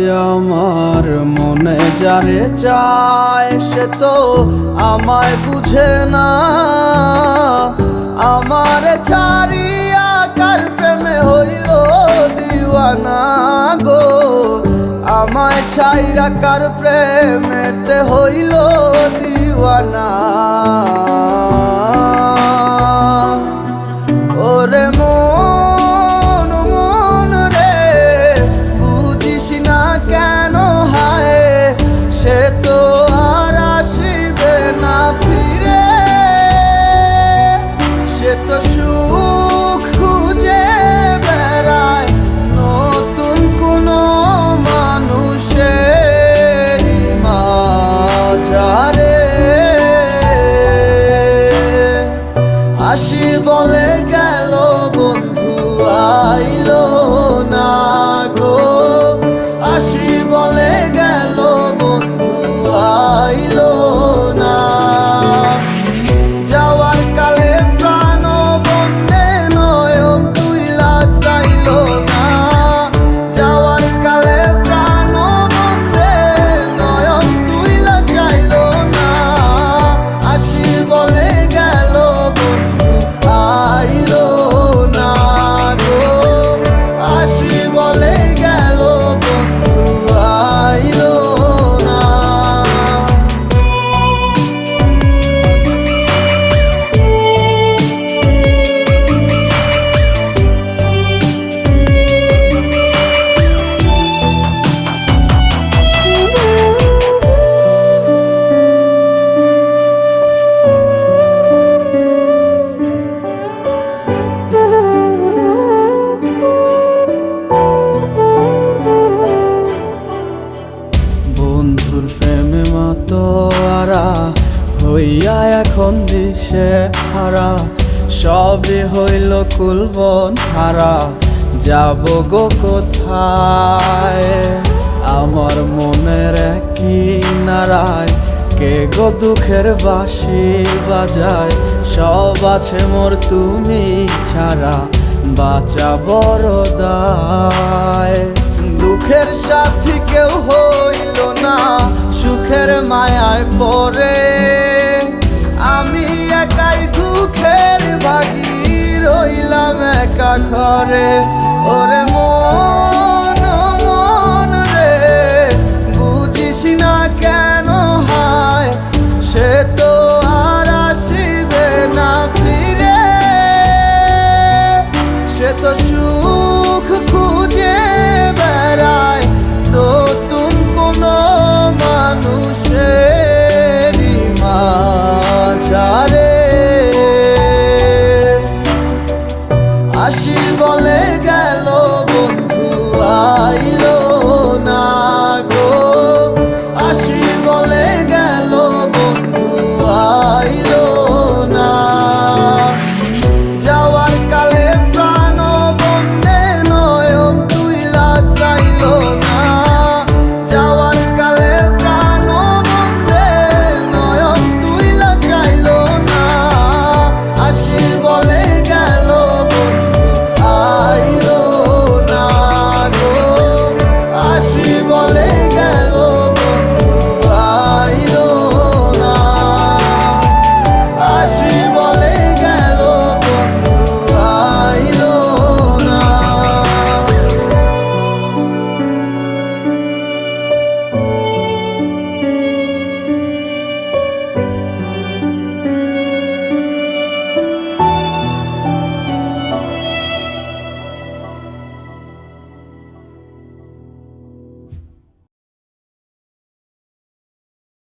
আমার মনে যারে চায় সে তো আমায় বুঝে না। আমার ছাড়িয়া কার প্রেমে হইল দিওয়ানা গো, আমায় ছাইরা কার প্রেমেতে হইল দিওয়ানা। ওরে মন মন রে বুঝিস না কেন হায়, সে তো আর আসিবে না ফিরে। সে তো সুখ খুঁজে বেড়ায় নতুন কোনো মানুষের মাঝারে। আসি বলে গেল বন্ধু আইলো না গো, আসি বলে গেল বন্ধু আইলো না। যাওয়ার কালে প্রাণ বন্ধে নয়ন তুইলা চাইলো না। যাওয়ার কালে প্রাণ বন্ধে নয়ন তুইলা চাইলো না। আসি বলে গেল বন্ধু আইলো না গো, আসি বলে গেল বন্ধু আইলো না। বন্ধুর প্রেমে মাতোয়ারা হইয়া এখন দিশে হারা, সবে হইল কুলবন হারা, যাব গো কোথায়। আমার মনের কিনারায় কে গো দুঃখের বাঁশি বাজায়, সব আছে মোর তুমি ছাড়া বাঁচা বড় দায়। দুঃখের সাথী কেউ হইল না সুখের মায়ায় পড়ে, আমি একাই দুঃখের ভাগী রইলাম একা ঘরে। ওরে